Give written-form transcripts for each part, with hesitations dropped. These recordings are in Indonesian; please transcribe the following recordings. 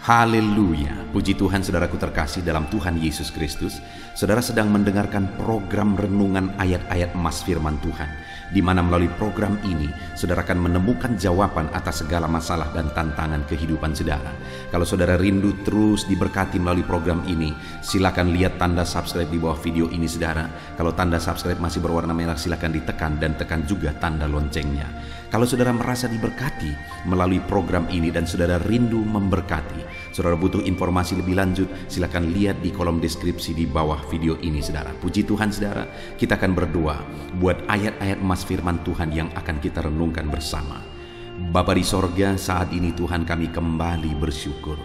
Haleluya, puji Tuhan saudaraku terkasih dalam Tuhan Yesus Kristus. Saudara sedang mendengarkan program renungan ayat-ayat emas firman Tuhan, di mana melalui program ini saudara akan menemukan jawaban atas segala masalah dan tantangan kehidupan saudara. Kalau saudara rindu terus diberkati melalui program ini, silakan lihat tanda subscribe di bawah video ini saudara. Kalau tanda subscribe masih berwarna merah, silakan ditekan dan tekan juga tanda loncengnya. Kalau saudara merasa diberkati melalui program ini dan saudara rindu memberkati, saudara butuh informasi lebih lanjut, silakan lihat di kolom deskripsi di bawah video ini saudara. Puji Tuhan saudara, kita akan berdoa buat ayat-ayat emas firman Tuhan yang akan kita renungkan bersama. Bapa di sorga, saat ini Tuhan kami kembali bersyukur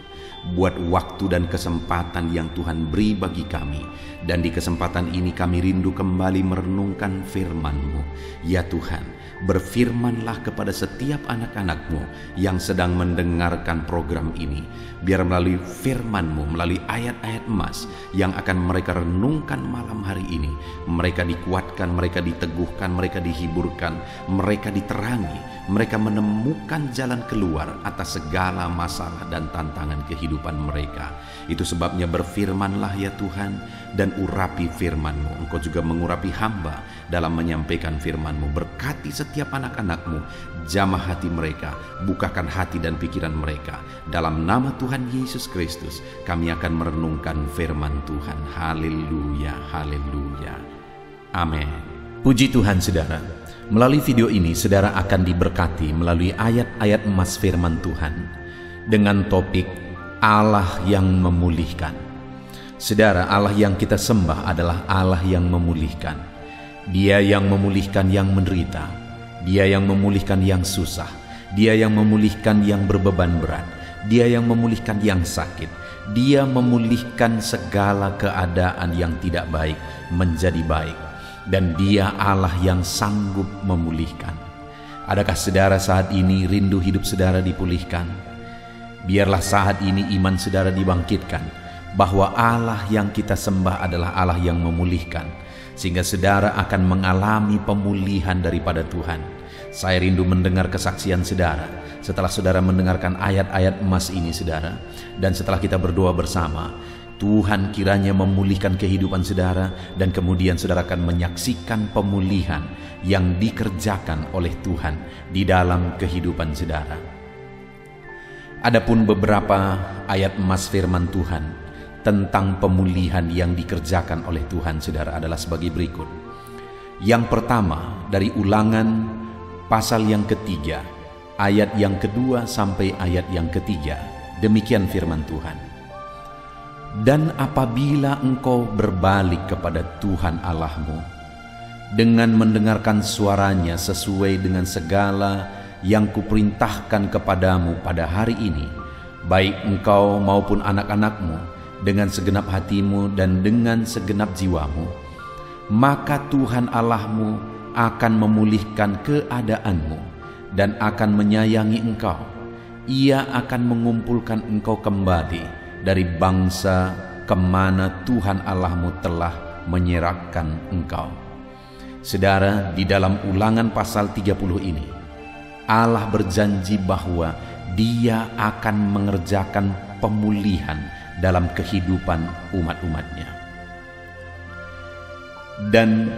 buat waktu dan kesempatan yang Tuhan beri bagi kami. Dan di kesempatan ini kami rindu kembali merenungkan firman-Mu. Ya Tuhan, berfirmanlah kepada setiap anak-anak-Mu yang sedang mendengarkan program ini. Biar melalui firman-Mu, melalui ayat-ayat emas yang akan mereka renungkan malam hari ini, mereka dikuatkan, mereka diteguhkan, mereka dihiburkan, mereka diterangi, mereka menemukan jalan keluar atas segala masalah dan tantangan kehidupan mereka. Itu sebabnya berfirmanlah ya Tuhan, dan urapi firman-Mu. Engkau juga mengurapi hamba dalam menyampaikan firman-Mu. Berkati setiap anak-anak-Mu, jamah hati mereka, bukakan hati dan pikiran mereka. Dalam nama Tuhan Yesus Kristus kami akan merenungkan firman Tuhan. Haleluya, haleluya, amin. Puji Tuhan saudara, melalui video ini saudara akan diberkati melalui ayat-ayat emas firman Tuhan dengan topik Allah yang memulihkan. Saudara, Allah yang kita sembah adalah Allah yang memulihkan. Dia yang memulihkan yang menderita, Dia yang memulihkan yang susah, Dia yang memulihkan yang berbeban berat, Dia yang memulihkan yang sakit, Dia memulihkan segala keadaan yang tidak baik menjadi baik. Dan Dia Allah yang sanggup memulihkan. Adakah saudara saat ini rindu hidup saudara dipulihkan? Biarlah saat ini iman saudara dibangkitkan bahwa Allah yang kita sembah adalah Allah yang memulihkan, sehingga saudara akan mengalami pemulihan daripada Tuhan. Saya rindu mendengar kesaksian saudara setelah saudara mendengarkan ayat-ayat emas ini saudara. Dan setelah kita berdoa bersama, Tuhan kiranya memulihkan kehidupan saudara, dan kemudian saudara akan menyaksikan pemulihan yang dikerjakan oleh Tuhan di dalam kehidupan saudara. Adapun beberapa ayat emas firman Tuhan tentang pemulihan yang dikerjakan oleh Tuhan saudara adalah sebagai berikut. Yang pertama dari Ulangan pasal yang ketiga, ayat yang kedua sampai ayat yang ketiga. Demikian firman Tuhan. Dan apabila engkau berbalik kepada Tuhan Allahmu dengan mendengarkan suaranya sesuai dengan segala yang kuperintahkan kepadamu pada hari ini, baik engkau maupun anak-anakmu, dengan segenap hatimu dan dengan segenap jiwamu, maka Tuhan Allahmu akan memulihkan keadaanmu dan akan menyayangi engkau. Ia akan mengumpulkan engkau kembali dari bangsa kemana Tuhan Allahmu telah menyerahkan engkau. Saudara, di dalam Ulangan pasal 30 ini, Allah berjanji bahwa Dia akan mengerjakan pemulihan dalam kehidupan umat-umatnya. Dan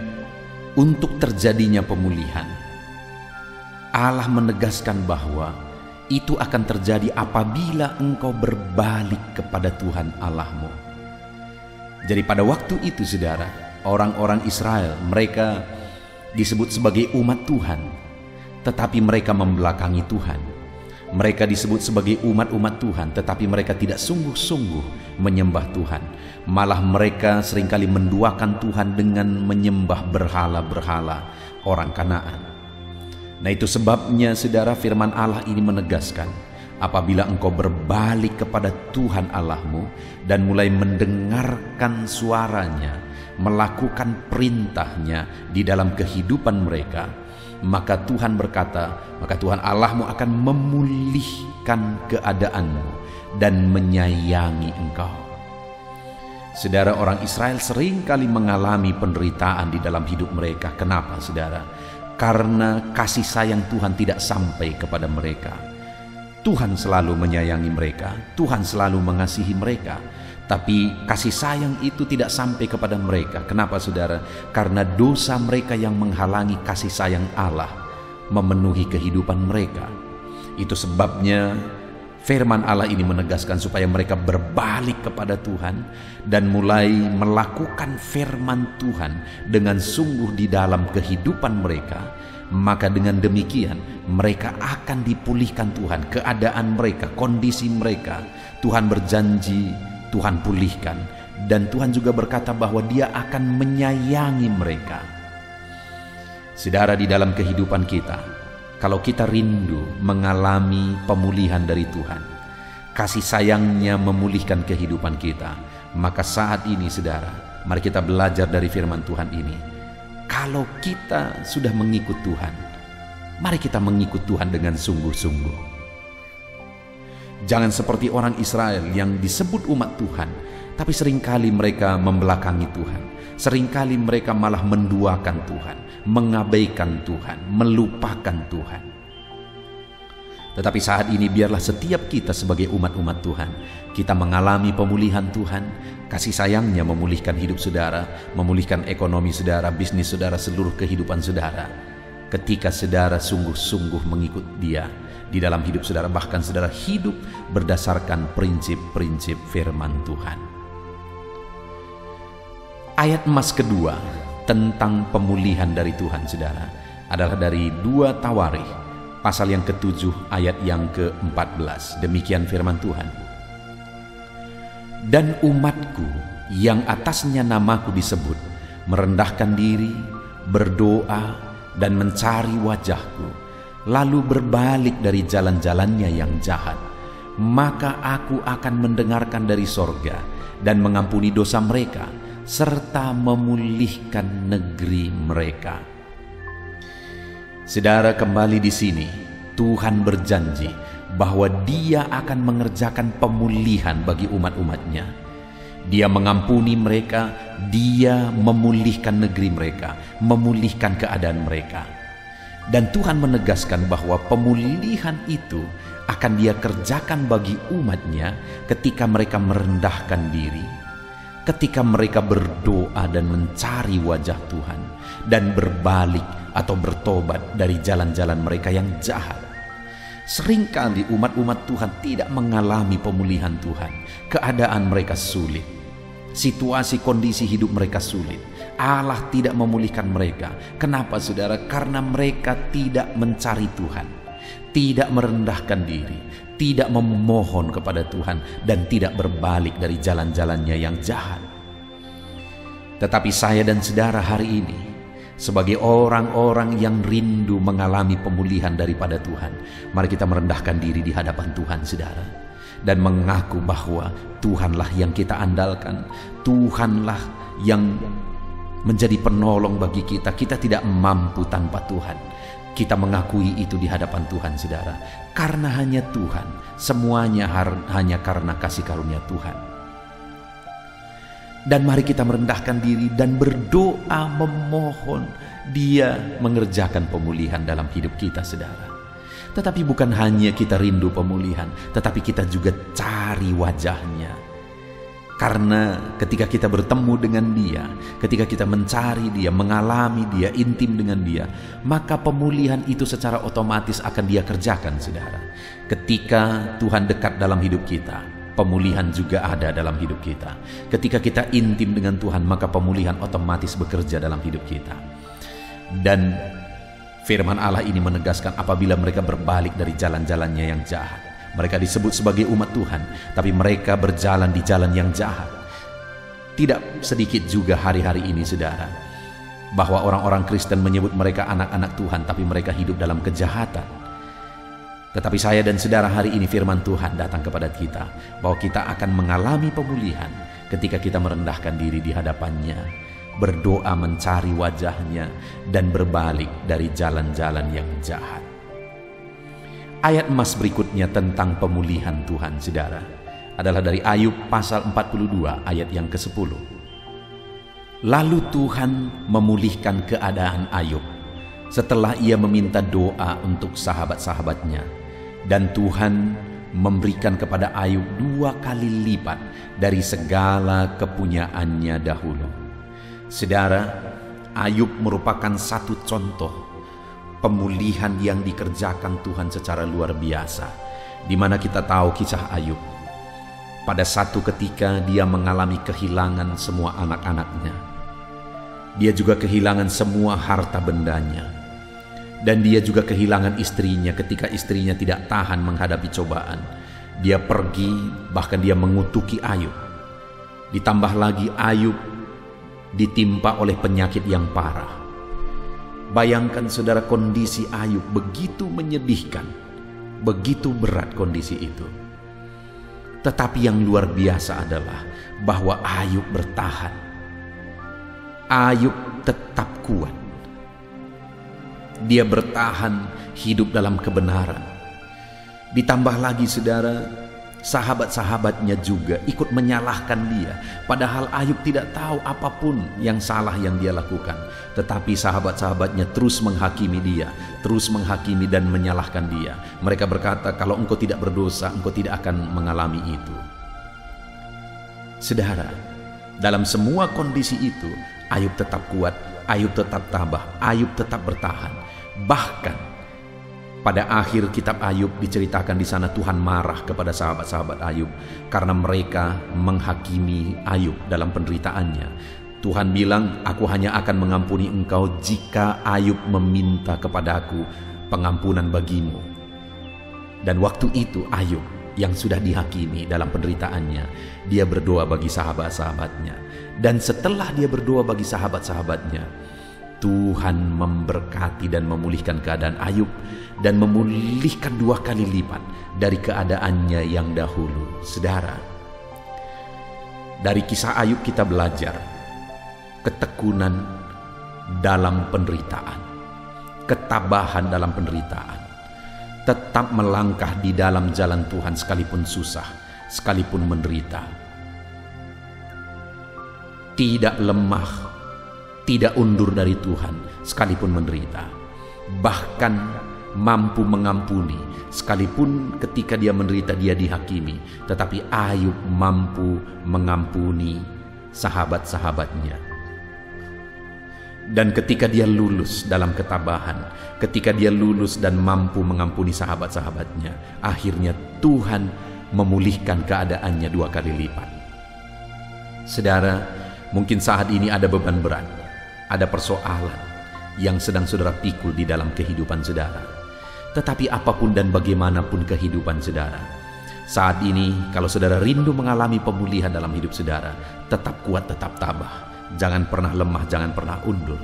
untuk terjadinya pemulihan, Allah menegaskan bahwa itu akan terjadi apabila engkau berbalik kepada Tuhan Allahmu. Jadi pada waktu itu saudara, orang-orang Israel, mereka disebut sebagai umat Tuhan, tetapi mereka membelakangi Tuhan. Mereka disebut sebagai umat-umat Tuhan, tetapi mereka tidak sungguh-sungguh menyembah Tuhan. Malah mereka seringkali menduakan Tuhan dengan menyembah berhala-berhala orang Kanaan. Nah, itu sebabnya saudara, firman Allah ini menegaskan, apabila engkau berbalik kepada Tuhan Allahmu dan mulai mendengarkan suaranya, melakukan perintahnya di dalam kehidupan mereka, maka Tuhan berkata, maka Tuhan Allahmu akan memulihkan keadaanmu dan menyayangi engkau. Saudara, orang Israel seringkali mengalami penderitaan di dalam hidup mereka. Kenapa saudara? Karena kasih sayang Tuhan tidak sampai kepada mereka. Tuhan selalu menyayangi mereka, Tuhan selalu mengasihi mereka. Tapi kasih sayang itu tidak sampai kepada mereka. Kenapa saudara? Karena dosa mereka yang menghalangi kasih sayang Allah memenuhi kehidupan mereka. Itu sebabnya firman Allah ini menegaskan supaya mereka berbalik kepada Tuhan dan mulai melakukan firman Tuhan dengan sungguh di dalam kehidupan mereka. Maka dengan demikian mereka akan dipulihkan Tuhan, keadaan mereka, kondisi mereka. Tuhan berjanji, Tuhan pulihkan, dan Tuhan juga berkata bahwa Dia akan menyayangi mereka. Saudara, di dalam kehidupan kita, kalau kita rindu mengalami pemulihan dari Tuhan, kasih sayangnya memulihkan kehidupan kita, maka saat ini saudara, mari kita belajar dari firman Tuhan ini. Kalau kita sudah mengikut Tuhan, mari kita mengikut Tuhan dengan sungguh-sungguh. Jangan seperti orang Israel yang disebut umat Tuhan, tapi seringkali mereka membelakangi Tuhan. Seringkali mereka malah menduakan Tuhan, mengabaikan Tuhan, melupakan Tuhan. Tetapi saat ini biarlah setiap kita sebagai umat-umat Tuhan, kita mengalami pemulihan Tuhan, kasih sayangnya memulihkan hidup saudara, memulihkan ekonomi saudara, bisnis saudara, seluruh kehidupan saudara. Ketika saudara sungguh-sungguh mengikut Dia di dalam hidup saudara, bahkan saudara hidup berdasarkan prinsip-prinsip firman Tuhan. Ayat emas kedua tentang pemulihan dari Tuhan saudara adalah dari 2 Tawarikh pasal yang ke-7 ayat yang ke-14. Demikian firman Tuhan. Dan umatku yang atasnya namaku disebut merendahkan diri, berdoa, dan mencari wajahku, lalu berbalik dari jalan-jalannya yang jahat, maka aku akan mendengarkan dari sorga dan mengampuni dosa mereka, serta memulihkan negeri mereka. Saudara, kembali di sini Tuhan berjanji bahwa Dia akan mengerjakan pemulihan bagi umat-umatnya. Dia mengampuni mereka, Dia memulihkan negeri mereka, memulihkan keadaan mereka. Dan Tuhan menegaskan bahwa pemulihan itu akan Dia kerjakan bagi umatnya ketika mereka merendahkan diri, ketika mereka berdoa dan mencari wajah Tuhan, dan berbalik atau bertobat dari jalan-jalan mereka yang jahat. Seringkali umat-umat Tuhan tidak mengalami pemulihan Tuhan. Keadaan mereka sulit, situasi kondisi hidup mereka sulit. Allah tidak memulihkan mereka. Kenapa saudara? Karena mereka tidak mencari Tuhan, tidak merendahkan diri, tidak memohon kepada Tuhan, dan tidak berbalik dari jalan-jalannya yang jahat. Tetapi saya dan saudara hari ini, sebagai orang-orang yang rindu mengalami pemulihan daripada Tuhan, mari kita merendahkan diri di hadapan Tuhan saudara, dan mengaku bahwa Tuhanlah yang kita andalkan, Tuhanlah yang menjadi penolong bagi kita. Kita tidak mampu tanpa Tuhan. Kita mengakui itu di hadapan Tuhan saudara, karena hanya Tuhan, semuanya hanya karena kasih karunia Tuhan. Dan mari kita merendahkan diri dan berdoa memohon Dia mengerjakan pemulihan dalam hidup kita saudara. Tetapi bukan hanya kita rindu pemulihan, tetapi kita juga cari wajahnya. Karena ketika kita bertemu dengan Dia, ketika kita mencari Dia, mengalami Dia, intim dengan Dia, maka pemulihan itu secara otomatis akan Dia kerjakan saudara. Ketika Tuhan dekat dalam hidup kita, pemulihan juga ada dalam hidup kita. Ketika kita intim dengan Tuhan, maka pemulihan otomatis bekerja dalam hidup kita. Dan firman Allah ini menegaskan apabila mereka berbalik dari jalan-jalannya yang jahat. Mereka disebut sebagai umat Tuhan, tapi mereka berjalan di jalan yang jahat. Tidak sedikit juga hari-hari ini saudara, bahwa orang-orang Kristen menyebut mereka anak-anak Tuhan, tapi mereka hidup dalam kejahatan. Tetapi saya dan saudara, hari ini firman Tuhan datang kepada kita bahwa kita akan mengalami pemulihan ketika kita merendahkan diri di hadapannya, berdoa mencari wajahnya, dan berbalik dari jalan-jalan yang jahat. Ayat emas berikutnya tentang pemulihan Tuhan saudara adalah dari Ayub pasal 42 ayat yang ke-10. Lalu Tuhan memulihkan keadaan Ayub setelah ia meminta doa untuk sahabat-sahabatnya, Dan Tuhan memberikan kepada Ayub 2 kali lipat dari segala kepunyaannya dahulu. Saudara, Ayub merupakan satu contoh pemulihan yang dikerjakan Tuhan secara luar biasa, di mana kita tahu kisah Ayub. Pada satu ketika dia mengalami kehilangan semua anak-anaknya. Dia juga kehilangan semua harta bendanya. Dan dia juga kehilangan istrinya ketika istrinya tidak tahan menghadapi cobaan. Dia pergi, bahkan dia mengutuki Ayub. Ditambah lagi Ayub ditimpa oleh penyakit yang parah. Bayangkan saudara, kondisi Ayub begitu menyedihkan, begitu berat kondisi itu. Tetapi yang luar biasa adalah bahwa Ayub bertahan. Ayub tetap kuat. Dia bertahan hidup dalam kebenaran. Ditambah lagi saudara, sahabat-sahabatnya juga ikut menyalahkan dia. Padahal Ayub tidak tahu apapun yang salah yang dia lakukan. Tetapi sahabat-sahabatnya terus menghakimi dia, terus menghakimi dan menyalahkan dia. Mereka berkata, kalau engkau tidak berdosa, engkau tidak akan mengalami itu. Saudara, dalam semua kondisi itu, Ayub tetap kuat, Ayub tetap tabah, Ayub tetap bertahan. Bahkan pada akhir kitab Ayub diceritakan di sana Tuhan marah kepada sahabat-sahabat Ayub karena mereka menghakimi Ayub dalam penderitaannya. Tuhan bilang, aku hanya akan mengampuni engkau jika Ayub meminta kepadaku pengampunan bagimu. Dan waktu itu Ayub yang sudah dihakimi dalam penderitaannya, dia berdoa bagi sahabat-sahabatnya. Dan setelah dia berdoa bagi sahabat-sahabatnya, Tuhan memberkati dan memulihkan keadaan Ayub dan memulihkan 2 kali lipat dari keadaannya yang dahulu. Saudara, dari kisah Ayub kita belajar ketekunan dalam penderitaan, ketabahan dalam penderitaan, tetap melangkah di dalam jalan Tuhan sekalipun susah, sekalipun menderita, tidak lemah, tidak undur dari Tuhan sekalipun menderita, bahkan mampu mengampuni sekalipun ketika dia menderita dia dihakimi. Tetapi Ayub mampu mengampuni sahabat-sahabatnya. Dan ketika dia lulus dalam ketabahan, ketika dia lulus dan mampu mengampuni sahabat-sahabatnya, akhirnya Tuhan memulihkan keadaannya 2 kali lipat. Saudara, mungkin saat ini ada beban berat, ada persoalan yang sedang saudara pikul di dalam kehidupan saudara. Tetapi apapun dan bagaimanapun kehidupan saudara, saat ini kalau saudara rindu mengalami pemulihan dalam hidup saudara, tetap kuat, tetap tabah. Jangan pernah lemah, jangan pernah undur.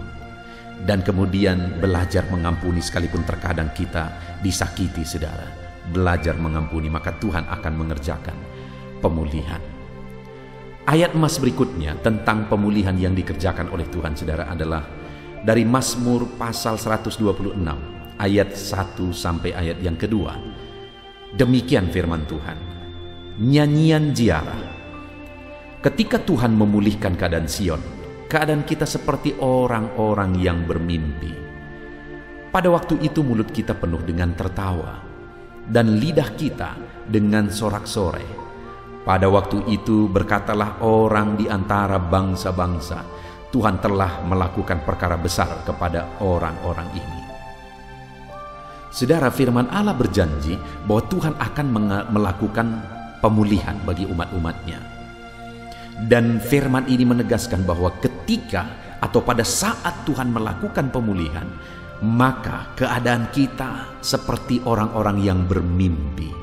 Dan kemudian belajar mengampuni sekalipun terkadang kita disakiti saudara. Belajar mengampuni, maka Tuhan akan mengerjakan pemulihan. Ayat emas berikutnya tentang pemulihan yang dikerjakan oleh Tuhan saudara adalah dari Mazmur pasal 126 ayat 1 sampai ayat yang kedua. Demikian firman Tuhan. Nyanyian ziarah. Ketika Tuhan memulihkan keadaan Sion, keadaan kita seperti orang-orang yang bermimpi. Pada waktu itu mulut kita penuh dengan tertawa, dan lidah kita dengan sorak-sorai. Pada waktu itu berkatalah orang di antara bangsa-bangsa, Tuhan telah melakukan perkara besar kepada orang-orang ini. Saudara, firman Allah berjanji bahwa Tuhan akan melakukan pemulihan bagi umat-umatnya. Dan firman ini menegaskan bahwa ketika atau pada saat Tuhan melakukan pemulihan, maka keadaan kita seperti orang-orang yang bermimpi.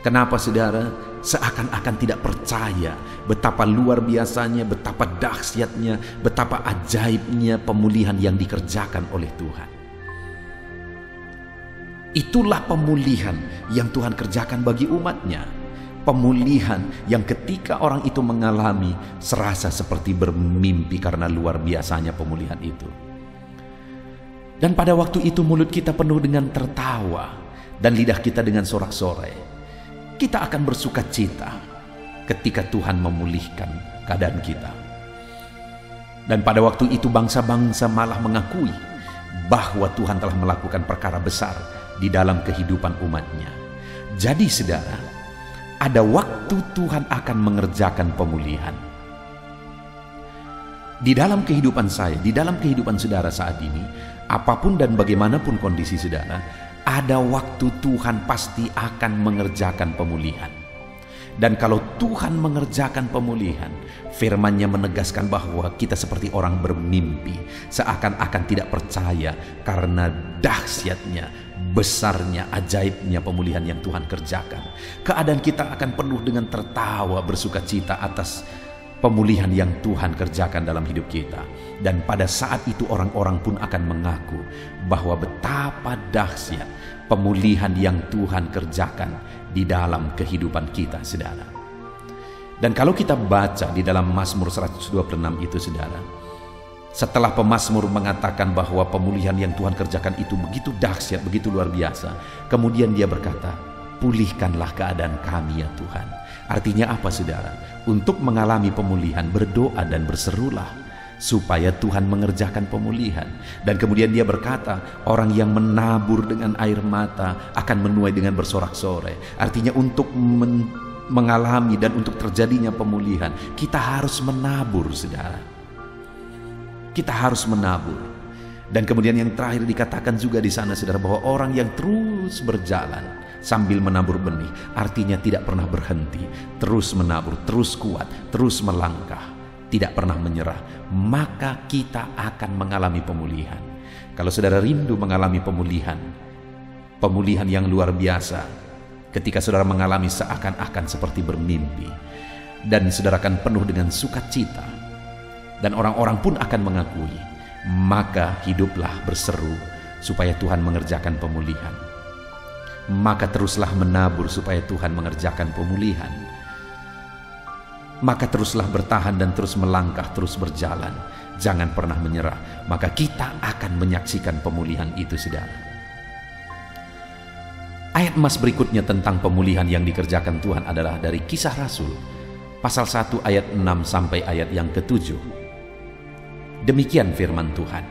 Kenapa saudara? Seakan-akan tidak percaya betapa luar biasanya, betapa dahsyatnya, betapa ajaibnya pemulihan yang dikerjakan oleh Tuhan. Itulah pemulihan yang Tuhan kerjakan bagi umatnya. Pemulihan yang ketika orang itu mengalami serasa seperti bermimpi karena luar biasanya pemulihan itu. Dan pada waktu itu mulut kita penuh dengan tertawa dan lidah kita dengan sorak-sorai. Kita akan bersuka cita ketika Tuhan memulihkan keadaan kita. Dan pada waktu itu bangsa-bangsa malah mengakui bahwa Tuhan telah melakukan perkara besar di dalam kehidupan umatnya. Jadi saudara, ada waktu Tuhan akan mengerjakan pemulihan. Di dalam kehidupan saya, di dalam kehidupan saudara saat ini, apapun dan bagaimanapun kondisi saudara, ada waktu Tuhan pasti akan mengerjakan pemulihan. Dan kalau Tuhan mengerjakan pemulihan, firman-Nya menegaskan bahwa kita seperti orang bermimpi, seakan-akan tidak percaya karena dahsyatnya, besarnya, ajaibnya pemulihan yang Tuhan kerjakan. Keadaan kita akan penuh dengan tertawa, bersukacita atas pemulihan yang Tuhan kerjakan dalam hidup kita. Dan pada saat itu orang-orang pun akan mengaku bahwa betapa dahsyat pemulihan yang Tuhan kerjakan di dalam kehidupan kita, saudara. Dan kalau kita baca di dalam Mazmur 126 itu, saudara, setelah pemazmur mengatakan bahwa pemulihan yang Tuhan kerjakan itu begitu dahsyat, begitu luar biasa, kemudian dia berkata, "Pulihkanlah keadaan kami ya Tuhan." Artinya apa, saudara? Untuk mengalami pemulihan, berdoa dan berserulah supaya Tuhan mengerjakan pemulihan. Dan kemudian dia berkata, orang yang menabur dengan air mata akan menuai dengan bersorak-sorai. Artinya untuk mengalami dan untuk terjadinya pemulihan, kita harus menabur, saudara. Kita harus menabur. Dan kemudian yang terakhir dikatakan juga di sana, saudara, bahwa orang yang terus berjalan sambil menabur benih, artinya tidak pernah berhenti, terus menabur, terus kuat, terus melangkah, tidak pernah menyerah, maka kita akan mengalami pemulihan. Kalau saudara rindu mengalami pemulihan, pemulihan yang luar biasa, ketika saudara mengalami seakan-akan seperti bermimpi, dan saudara akan penuh dengan sukacita, dan orang-orang pun akan mengakui, maka hiduplah berseru supaya Tuhan mengerjakan pemulihan. Maka teruslah menabur supaya Tuhan mengerjakan pemulihan. Maka teruslah bertahan dan terus melangkah, terus berjalan. Jangan pernah menyerah. Maka kita akan menyaksikan pemulihan itu, saudara. Ayat emas berikutnya tentang pemulihan yang dikerjakan Tuhan adalah dari Kisah Rasul, pasal 1 ayat 6 sampai ayat yang ke-7. Demikian firman Tuhan.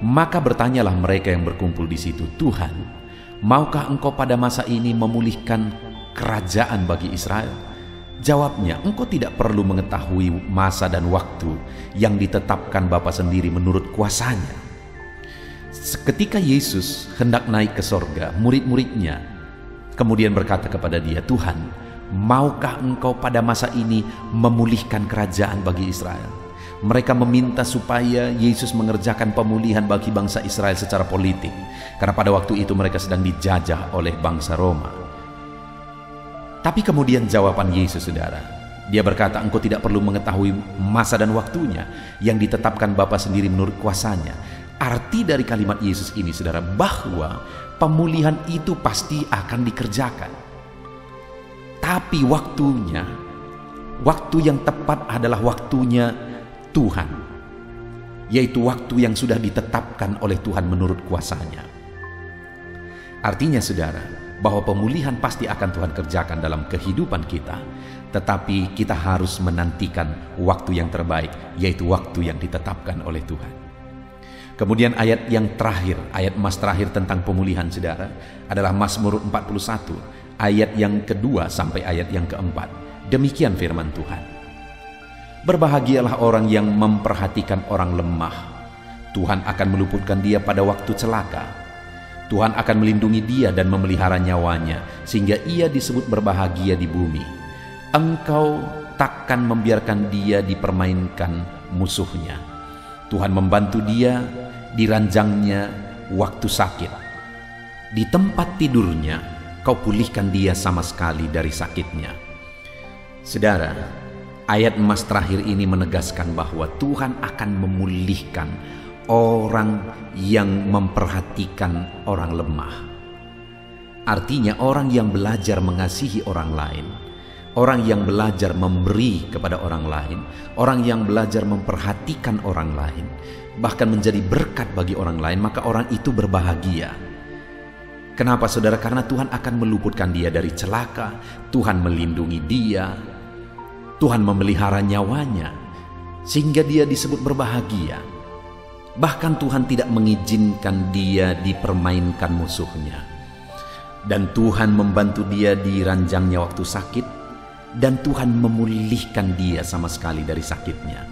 Maka bertanyalah mereka yang berkumpul di situ, "Tuhan, maukah Engkau pada masa ini memulihkan kerajaan bagi Israel?" Jawabnya, "Engkau tidak perlu mengetahui masa dan waktu yang ditetapkan Bapa sendiri menurut kuasanya." Ketika Yesus hendak naik ke sorga, murid-muridnya kemudian berkata kepada dia, "Tuhan, maukah Engkau pada masa ini memulihkan kerajaan bagi Israel?" Mereka meminta supaya Yesus mengerjakan pemulihan bagi bangsa Israel secara politik, karena pada waktu itu mereka sedang dijajah oleh bangsa Roma. Tapi kemudian jawaban Yesus, saudara, dia berkata, "Engkau tidak perlu mengetahui masa dan waktunya yang ditetapkan Bapa sendiri menurut kuasanya." Arti dari kalimat Yesus ini, saudara, bahwa pemulihan itu pasti akan dikerjakan. Tapi waktunya, waktu yang tepat adalah waktunya Tuhan, yaitu waktu yang sudah ditetapkan oleh Tuhan menurut kuasanya. Artinya, saudara, bahwa pemulihan pasti akan Tuhan kerjakan dalam kehidupan kita, tetapi kita harus menantikan waktu yang terbaik, yaitu waktu yang ditetapkan oleh Tuhan. Kemudian ayat yang terakhir, ayat emas terakhir tentang pemulihan, saudara, adalah Mazmur 41, ayat yang kedua sampai ayat yang keempat. Demikian firman Tuhan. "Berbahagialah orang yang memperhatikan orang lemah. Tuhan akan meluputkan dia pada waktu celaka. Tuhan akan melindungi dia dan memelihara nyawanya, sehingga ia disebut berbahagia di bumi. Engkau takkan membiarkan dia dipermainkan musuhnya. Tuhan membantu dia di ranjangnya waktu sakit. Di tempat tidurnya, kau pulihkan dia sama sekali dari sakitnya." Saudara, ayat emas terakhir ini menegaskan bahwa Tuhan akan memulihkan orang yang memperhatikan orang lemah. Artinya orang yang belajar mengasihi orang lain, orang yang belajar memberi kepada orang lain, orang yang belajar memperhatikan orang lain, bahkan menjadi berkat bagi orang lain, maka orang itu berbahagia. Kenapa, saudara? Karena Tuhan akan meluputkan dia dari celaka, Tuhan melindungi dia, Tuhan memelihara nyawanya, sehingga dia disebut berbahagia. Bahkan Tuhan tidak mengizinkan dia dipermainkan musuhnya. Dan Tuhan membantu dia di ranjangnya waktu sakit, dan Tuhan memulihkan dia sama sekali dari sakitnya.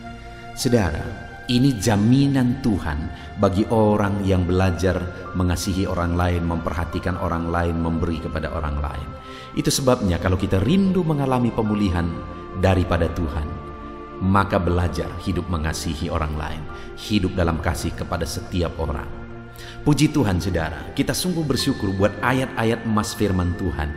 Saudara, ini jaminan Tuhan bagi orang yang belajar mengasihi orang lain, memperhatikan orang lain, memberi kepada orang lain. Itu sebabnya kalau kita rindu mengalami pemulihan daripada Tuhan, maka belajar hidup mengasihi orang lain, hidup dalam kasih kepada setiap orang. Puji Tuhan saudara, kita sungguh bersyukur buat ayat-ayat emas firman Tuhan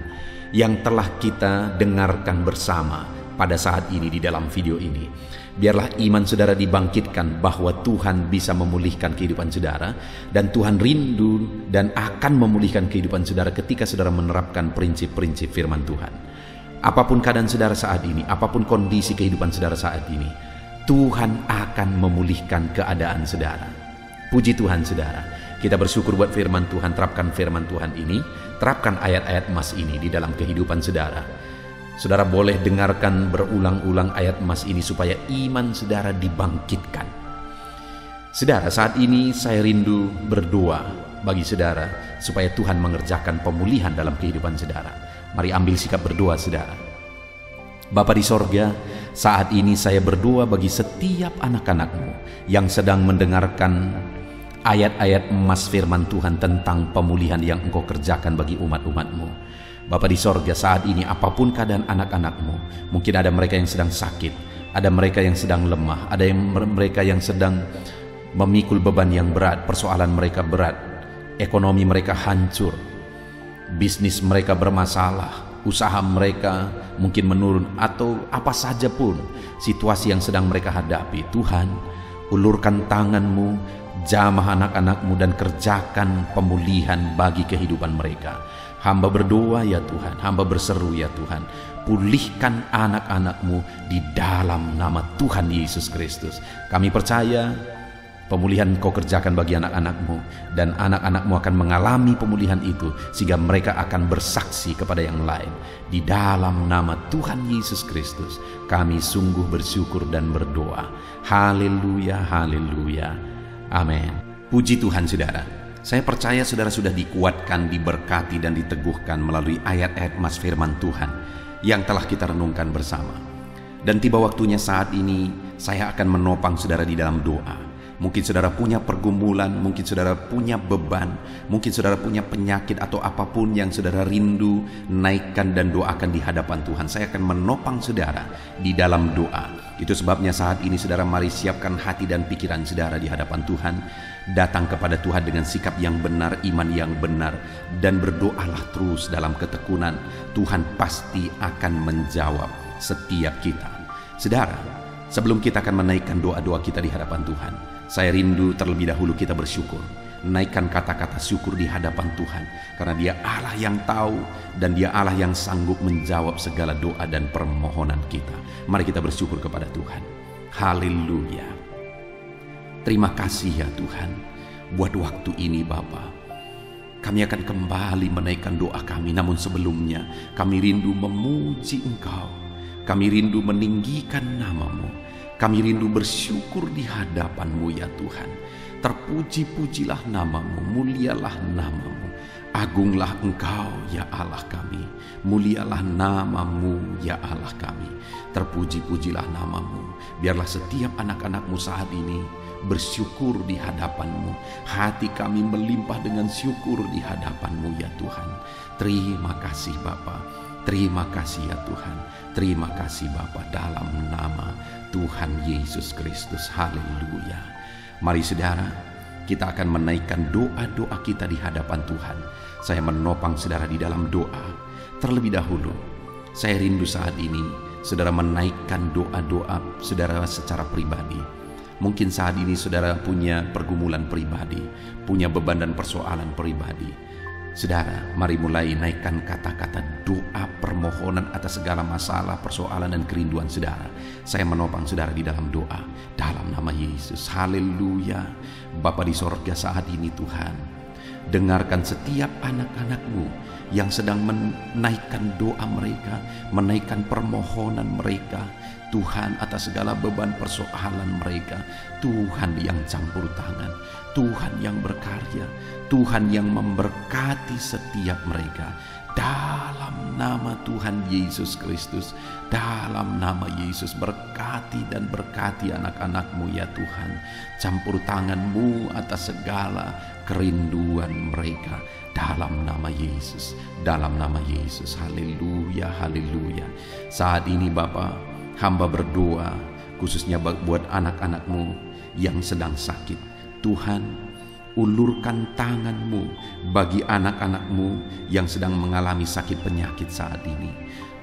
yang telah kita dengarkan bersama pada saat ini di dalam video ini. Biarlah iman saudara dibangkitkan bahwa Tuhan bisa memulihkan kehidupan saudara, dan Tuhan rindu dan akan memulihkan kehidupan saudara ketika saudara menerapkan prinsip-prinsip firman Tuhan. Apapun keadaan saudara saat ini, apapun kondisi kehidupan saudara saat ini, Tuhan akan memulihkan keadaan saudara. Puji Tuhan saudara. Kita bersyukur buat firman Tuhan. Terapkan firman Tuhan ini, terapkan ayat-ayat emas ini di dalam kehidupan saudara. Saudara boleh dengarkan berulang-ulang ayat emas ini supaya iman saudara dibangkitkan. Saudara, saat ini saya rindu berdoa bagi saudara supaya Tuhan mengerjakan pemulihan dalam kehidupan saudara. Mari ambil sikap berdoa saudara. Bapa di sorga, saat ini saya berdoa bagi setiap anak-anak-Mu yang sedang mendengarkan ayat-ayat emas firman Tuhan tentang pemulihan yang Engkau kerjakan bagi umat-umat-Mu. Bapa di sorga, saat ini apapun keadaan anak-anak-Mu, mungkin ada mereka yang sedang sakit, ada mereka yang sedang lemah, ada mereka yang sedang memikul beban yang berat, persoalan mereka berat, ekonomi mereka hancur, bisnis mereka bermasalah, usaha mereka mungkin menurun, atau apa saja pun situasi yang sedang mereka hadapi. Tuhan, ulurkan tangan-Mu, jamah anak-anak-Mu dan kerjakan pemulihan bagi kehidupan mereka. Hamba berdoa ya Tuhan, hamba berseru ya Tuhan, pulihkan anak-anak-Mu di dalam nama Tuhan Yesus Kristus. Kami percaya pemulihan Kau kerjakan bagi anak-anak-Mu, dan anak-anak-Mu akan mengalami pemulihan itu sehingga mereka akan bersaksi kepada yang lain. Di dalam nama Tuhan Yesus Kristus kami sungguh bersyukur dan berdoa. Haleluya, haleluya. Amin. Puji Tuhan saudara. Saya percaya saudara sudah dikuatkan, diberkati dan diteguhkan melalui ayat-ayat emas firman Tuhan yang telah kita renungkan bersama. Dan tiba waktunya saat ini saya akan menopang saudara di dalam doa. Mungkin saudara punya pergumulan, mungkin saudara punya beban, mungkin saudara punya penyakit atau apapun yang saudara rindu, naikkan dan doakan di hadapan Tuhan. Saya akan menopang saudara di dalam doa. Itu sebabnya saat ini saudara mari siapkan hati dan pikiran saudara di hadapan Tuhan. Datang kepada Tuhan dengan sikap yang benar, iman yang benar, dan berdoalah terus dalam ketekunan. Tuhan pasti akan menjawab setiap kita. Saudara, sebelum kita akan menaikkan doa-doa kita di hadapan Tuhan, saya rindu terlebih dahulu kita bersyukur. Naikkan kata-kata syukur di hadapan Tuhan, karena Dia Allah yang tahu dan Dia Allah yang sanggup menjawab segala doa dan permohonan kita. Mari kita bersyukur kepada Tuhan. Haleluya. Terima kasih ya Tuhan buat waktu ini Bapa. Kami akan kembali menaikkan doa kami, namun sebelumnya kami rindu memuji Engkau. Kami rindu meninggikan nama-Mu. Kami rindu bersyukur di hadapan-Mu ya Tuhan. Terpuji-pujilah nama-Mu, mulialah nama-Mu. Agunglah Engkau ya Allah kami. Mulialah nama-Mu ya Allah kami. Terpuji-pujilah nama-Mu. Biarlah setiap anak-anak-Mu saat ini bersyukur di hadapan-Mu. Hati kami melimpah dengan syukur di hadapan-Mu ya Tuhan. Terima kasih Bapa. Terima kasih ya Tuhan. Terima kasih Bapa, dalam nama Tuhan Yesus Kristus. Haleluya. Mari saudara, kita akan menaikkan doa-doa kita di hadapan Tuhan. Saya menopang saudara di dalam doa. Terlebih dahulu, saya rindu saat ini saudara menaikkan doa-doa saudara secara pribadi. Mungkin saat ini saudara punya pergumulan pribadi, punya beban dan persoalan pribadi. Saudara, mari mulai naikkan kata-kata doa permohonan atas segala masalah, persoalan dan kerinduan saudara. Saya menopang saudara di dalam doa dalam nama Yesus. Haleluya. Bapa di sorga, saat ini Tuhan, Dengarkan setiap anak-anak-Mu yang sedang menaikkan doa mereka, menaikkan permohonan mereka. Tuhan, atas segala beban persoalan mereka, Tuhan yang campur tangan, Tuhan yang berkarya, Tuhan yang memberkati setiap mereka. Dalam nama Tuhan Yesus Kristus, dalam nama Yesus, berkati dan berkati anak-anak-Mu ya Tuhan. Campur tangan-Mu atas segala kerinduan mereka. Dalam nama Yesus, dalam nama Yesus. Haleluya, haleluya. Saat ini Bapa, hamba berdoa khususnya buat anak-anak-Mu yang sedang sakit. Tuhan, ulurkan tangan-Mu bagi anak-anak-Mu yang sedang mengalami sakit penyakit saat ini.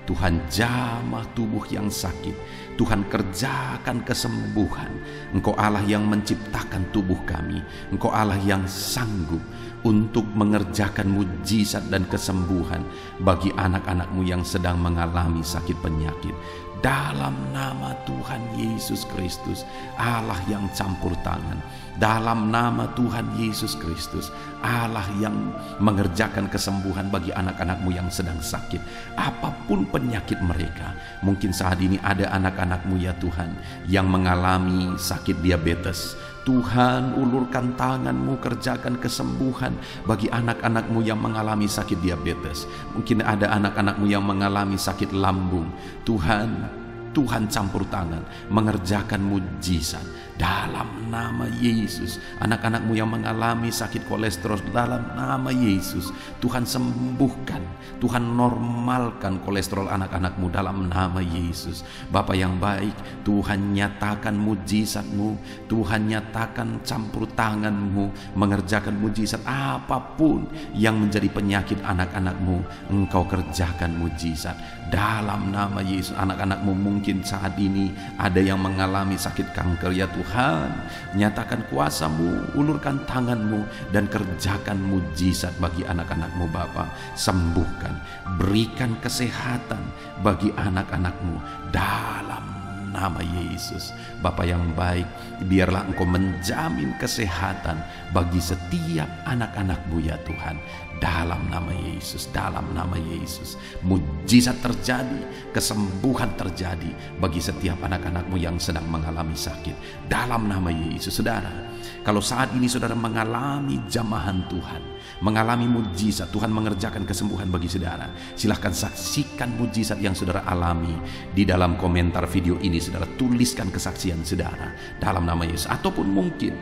Tuhan, jamah tubuh yang sakit. Tuhan, kerjakan kesembuhan. Engkau Allah yang menciptakan tubuh kami. Engkau Allah yang sanggup untuk mengerjakan mujizat dan kesembuhan bagi anak-anak-Mu yang sedang mengalami sakit penyakit. Dalam nama Tuhan Yesus Kristus, Allah yang campur tangan. Dalam nama Tuhan Yesus Kristus, Allah yang mengerjakan kesembuhan bagi anak-anak-Mu yang sedang sakit. Apapun penyakit mereka, mungkin saat ini ada anak-anak-Mu ya Tuhan yang mengalami sakit diabetes. Tuhan, ulurkan tangan-Mu, kerjakan kesembuhan bagi anak-anak-Mu yang mengalami sakit diabetes. Mungkin ada anak-anak-Mu yang mengalami sakit lambung. Tuhan campur tangan, mengerjakan mujizat dalam nama Yesus. Anak-anak-Mu yang mengalami sakit kolesterol, dalam nama Yesus, Tuhan sembuhkan, Tuhan normalkan kolesterol anak-anak-Mu dalam nama Yesus. Bapa yang baik, Tuhan nyatakan mujizat-Mu, Tuhan nyatakan campur tangan-Mu, mengerjakan mujizat. Apapun yang menjadi penyakit anak-anak-Mu, Engkau kerjakan mujizat dalam nama Yesus. Anak-anak-Mu mungkin saat ini ada yang mengalami sakit kanker ya Tuhan, nyatakan kuasa-Mu, ulurkan tangan-Mu dan kerjakan mujizat bagi anak-anak-Mu Bapa. Sembuhkan, berikan kesehatan bagi anak-anak-Mu dalam nama Yesus. Bapa yang baik, biarlah Engkau menjamin kesehatan bagi setiap anak-anak-Mu ya Tuhan. Dalam nama Yesus, dalam nama Yesus, mujizat terjadi, kesembuhan terjadi bagi setiap anak-anak-Mu yang sedang mengalami sakit. Dalam nama Yesus. Saudara, kalau saat ini saudara mengalami jamahan Tuhan, mengalami mujizat, Tuhan mengerjakan kesembuhan bagi saudara, silahkan saksikan mujizat yang saudara alami di dalam komentar video ini. Saudara tuliskan kesaksian saudara dalam nama Yesus. Ataupun mungkin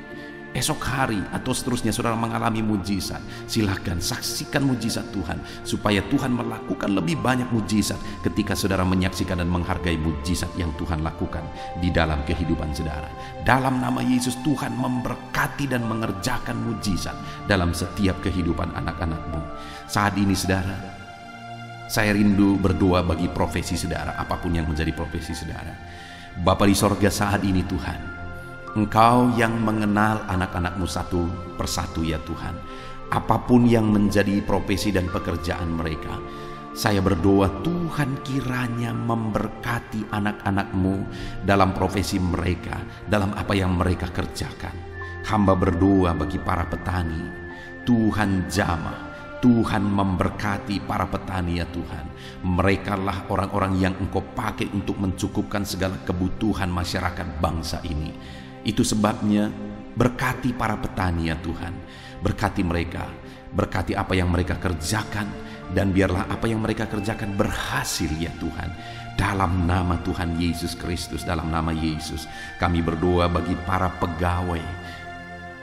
esok hari atau seterusnya saudara mengalami mujizat, silahkan saksikan mujizat Tuhan, supaya Tuhan melakukan lebih banyak mujizat ketika saudara menyaksikan dan menghargai mujizat yang Tuhan lakukan di dalam kehidupan saudara. Dalam nama Yesus, Tuhan memberkati dan mengerjakan mujizat dalam setiap kehidupan anak-anak-Mu. Saat ini saudara, saya rindu berdoa bagi profesi saudara, apapun yang menjadi profesi saudara. Bapa di sorga, saat ini Tuhan, Engkau yang mengenal anak-anak-Mu satu persatu ya Tuhan. Apapun yang menjadi profesi dan pekerjaan mereka, saya berdoa Tuhan kiranya memberkati anak-anak-Mu dalam profesi mereka, dalam apa yang mereka kerjakan. Hamba berdoa bagi para petani, Tuhan jamah, Tuhan memberkati para petani ya Tuhan. Mereka lah orang-orang yang Engkau pakai untuk mencukupkan segala kebutuhan masyarakat bangsa ini. Itu sebabnya berkati para petani ya Tuhan. Berkati mereka, berkati apa yang mereka kerjakan, dan biarlah apa yang mereka kerjakan berhasil ya Tuhan. Dalam nama Tuhan Yesus Kristus, dalam nama Yesus, kami berdoa bagi para pegawai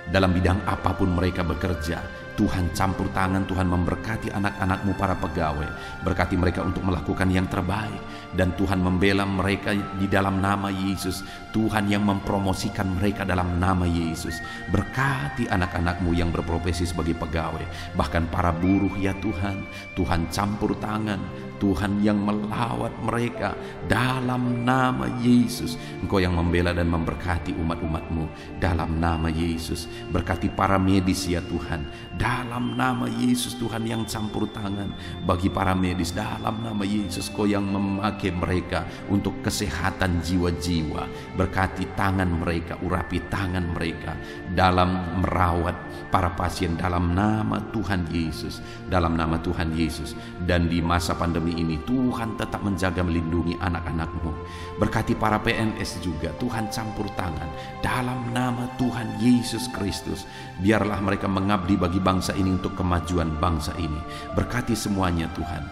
dalam bidang apapun mereka bekerja. Tuhan campur tangan, Tuhan memberkati anak-anak-Mu para pegawai. Berkati mereka untuk melakukan yang terbaik, dan Tuhan membela mereka di dalam nama Yesus. Tuhan yang mempromosikan mereka dalam nama Yesus. Berkati anak-anak-Mu yang berprofesi sebagai pegawai, bahkan para buruh ya Tuhan. Tuhan campur tangan, Tuhan yang melawat mereka dalam nama Yesus. Engkau yang membela dan memberkati umat-umat-Mu dalam nama Yesus. Berkati para medis ya Tuhan, dalam nama Yesus. Tuhan yang campur tangan bagi para medis dalam nama Yesus. Kau yang memakai mereka untuk kesehatan jiwa-jiwa. Berkati tangan mereka, urapi tangan mereka dalam merawat para pasien dalam nama Tuhan Yesus, dalam nama Tuhan Yesus. Dan di masa pandemi ini Tuhan tetap menjaga melindungi anak-anak-Mu. Berkati para PNS juga, Tuhan campur tangan dalam nama Tuhan Yesus Kristus. Biarlah mereka mengabdi bagi bangsa ini untuk kemajuan bangsa ini. Berkati semuanya Tuhan,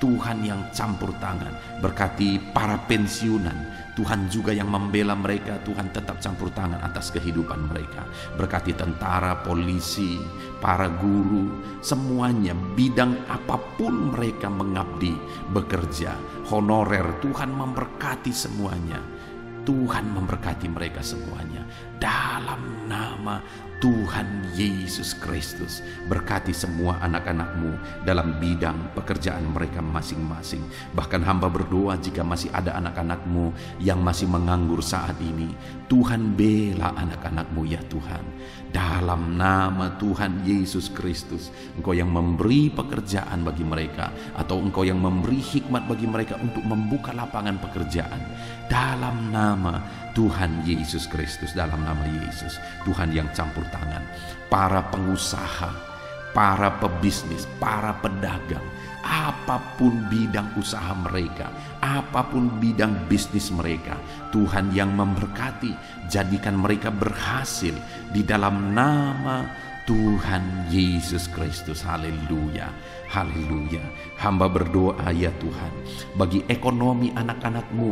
Tuhan yang campur tangan. Berkati para pensiunan, Tuhan juga yang membela mereka. Tuhan tetap campur tangan atas kehidupan mereka. Berkati tentara, polisi, para guru, semuanya bidang apapun mereka mengabdi, bekerja, honorer. Tuhan memberkati semuanya. Tuhan memberkati mereka semuanya dalam nama Tuhan Yesus Kristus. Berkati semua anak-anak-Mu dalam bidang pekerjaan mereka masing-masing. Bahkan hamba berdoa jika masih ada anak-anak-Mu yang masih menganggur saat ini, Tuhan bela anak-anak-Mu ya Tuhan. Dalam nama Tuhan Yesus Kristus, Engkau yang memberi pekerjaan bagi mereka, atau Engkau yang memberi hikmat bagi mereka untuk membuka lapangan pekerjaan. Dalam nama Tuhan Yesus Kristus, dalam nama Yesus. Tuhan yang campur tangan para pengusaha, para pebisnis, para pedagang, apapun bidang usaha mereka, apapun bidang bisnis mereka, Tuhan yang memberkati, jadikan mereka berhasil di dalam nama Tuhan Yesus Kristus. Haleluya, haleluya. Hamba berdoa ya Tuhan, bagi ekonomi anak-anak-Mu,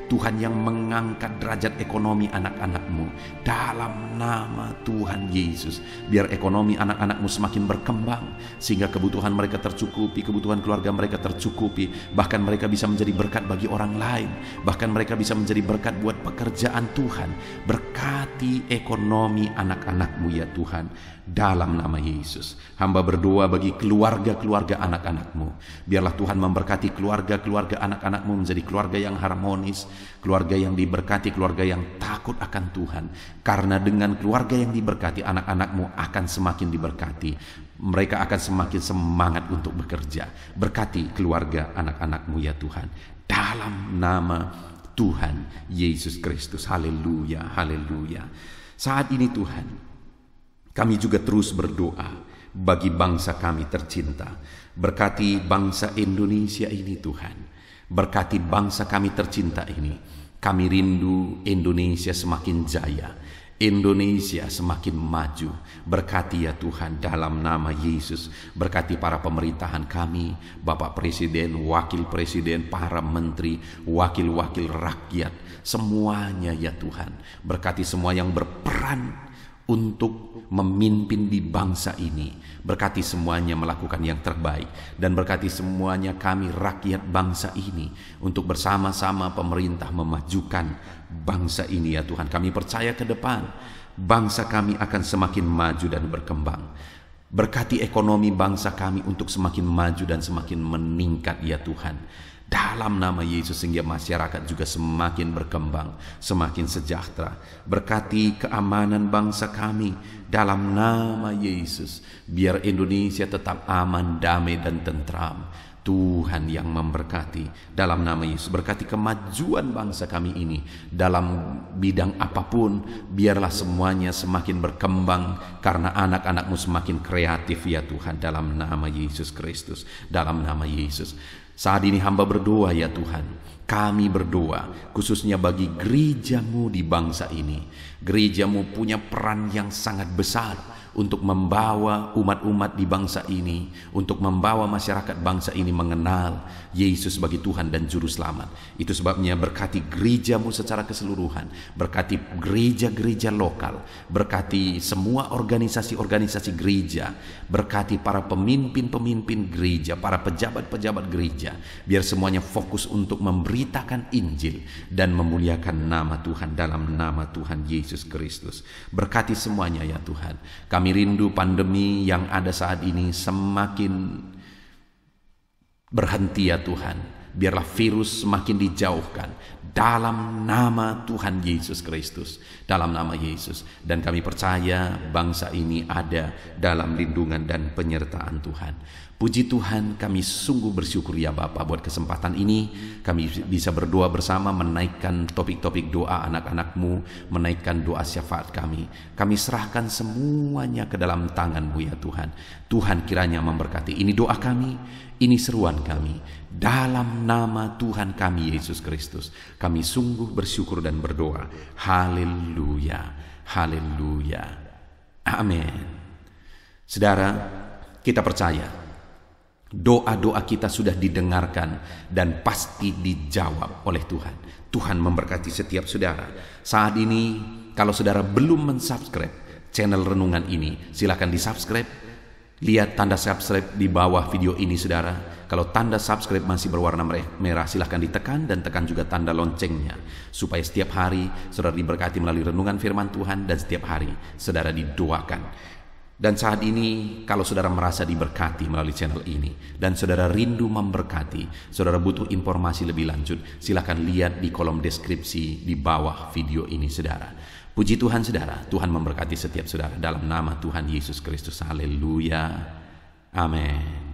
Tuhan yang mengangkat derajat ekonomi anak-anak-Mu dalam nama Tuhan Yesus. Biar ekonomi anak-anak-Mu semakin berkembang, sehingga kebutuhan mereka tercukupi, kebutuhan keluarga mereka tercukupi. Bahkan mereka bisa menjadi berkat bagi orang lain. Bahkan mereka bisa menjadi berkat buat pekerjaan Tuhan. Berkati ekonomi anak-anak-Mu ya Tuhan, dalam nama Yesus. Hamba berdoa bagi keluarga-keluarga anak-anak-Mu. Biarlah Tuhan memberkati keluarga-keluarga anak-anak-Mu menjadi keluarga yang harmonis, keluarga yang diberkati, keluarga yang takut akan Tuhan. Karena dengan keluarga yang diberkati, anak-anak-Mu akan semakin diberkati. Mereka akan semakin semangat untuk bekerja. Berkati keluarga anak-anak-Mu ya Tuhan, dalam nama Tuhan Yesus Kristus. Haleluya, haleluya. Saat ini Tuhan, kami juga terus berdoa bagi bangsa kami tercinta. Berkati bangsa Indonesia ini Tuhan. Berkati bangsa kami tercinta ini. Kami rindu Indonesia semakin jaya, Indonesia semakin maju. Berkati ya Tuhan dalam nama Yesus. Berkati para pemerintahan kami, Bapak Presiden, Wakil Presiden, para menteri, wakil-wakil rakyat, semuanya ya Tuhan. Berkati semua yang berperan untuk memimpin di bangsa ini. Berkati semuanya melakukan yang terbaik. Dan berkati semuanya kami rakyat bangsa ini untuk bersama-sama pemerintah memajukan bangsa ini ya Tuhan. Kami percaya ke depan bangsa kami akan semakin maju dan berkembang. Berkati ekonomi bangsa kami untuk semakin maju dan semakin meningkat ya Tuhan. Dalam nama Yesus, sehingga masyarakat juga semakin berkembang, semakin sejahtera. Berkati keamanan bangsa kami dalam nama Yesus. Biar Indonesia tetap aman, damai dan tentram. Tuhan yang memberkati dalam nama Yesus. Berkati kemajuan bangsa kami ini dalam bidang apapun. Biarlah semuanya semakin berkembang karena anak-anak-Mu semakin kreatif ya Tuhan, dalam nama Yesus Kristus, dalam nama Yesus. Saat ini hamba berdoa ya Tuhan, kami berdoa khususnya bagi gereja-Mu di bangsa ini. Gereja-Mu punya peran yang sangat besar untuk membawa umat-umat di bangsa ini, untuk membawa masyarakat bangsa ini mengenal Yesus sebagai Tuhan dan Juru Selamat. Itu sebabnya berkati gereja-Mu secara keseluruhan, berkati gereja-gereja lokal, berkati semua organisasi-organisasi gereja, berkati para pemimpin-pemimpin gereja, para pejabat-pejabat gereja, biar semuanya fokus untuk memberitakan Injil dan memuliakan nama Tuhan dalam nama Tuhan Yesus Kristus. Berkati semuanya ya Tuhan. Kami rindu pandemi yang ada saat ini semakin Berhenti ya Tuhan, biarlah virus semakin dijauhkan dalam nama Tuhan Yesus Kristus, dalam nama Yesus. Dan kami percaya bangsa ini ada dalam lindungan dan penyertaan Tuhan. Puji Tuhan, kami sungguh bersyukur ya Bapa buat kesempatan ini. Kami bisa berdoa bersama, menaikkan topik-topik doa anak-anak-Mu, menaikkan doa syafaat kami. Kami serahkan semuanya ke dalam tangan-Mu ya Tuhan. Tuhan kiranya memberkati. Ini doa kami, ini seruan kami. Dalam nama Tuhan kami Yesus Kristus, kami sungguh bersyukur dan berdoa. Haleluya, haleluya, amin. Saudara, kita percaya doa-doa kita sudah didengarkan dan pasti dijawab oleh Tuhan. Tuhan memberkati setiap saudara. Saat ini, kalau saudara belum mensubscribe channel renungan ini, silakan di-subscribe. Lihat tanda subscribe di bawah video ini saudara. Kalau tanda subscribe masih berwarna merah, silahkan ditekan dan tekan juga tanda loncengnya. Supaya setiap hari saudara diberkati melalui renungan firman Tuhan dan setiap hari saudara didoakan. Dan saat ini kalau saudara merasa diberkati melalui channel ini dan saudara rindu memberkati, saudara butuh informasi lebih lanjut, silakan lihat di kolom deskripsi di bawah video ini saudara. Puji Tuhan saudara, Tuhan memberkati setiap saudara dalam nama Tuhan Yesus Kristus. Haleluya. Amin.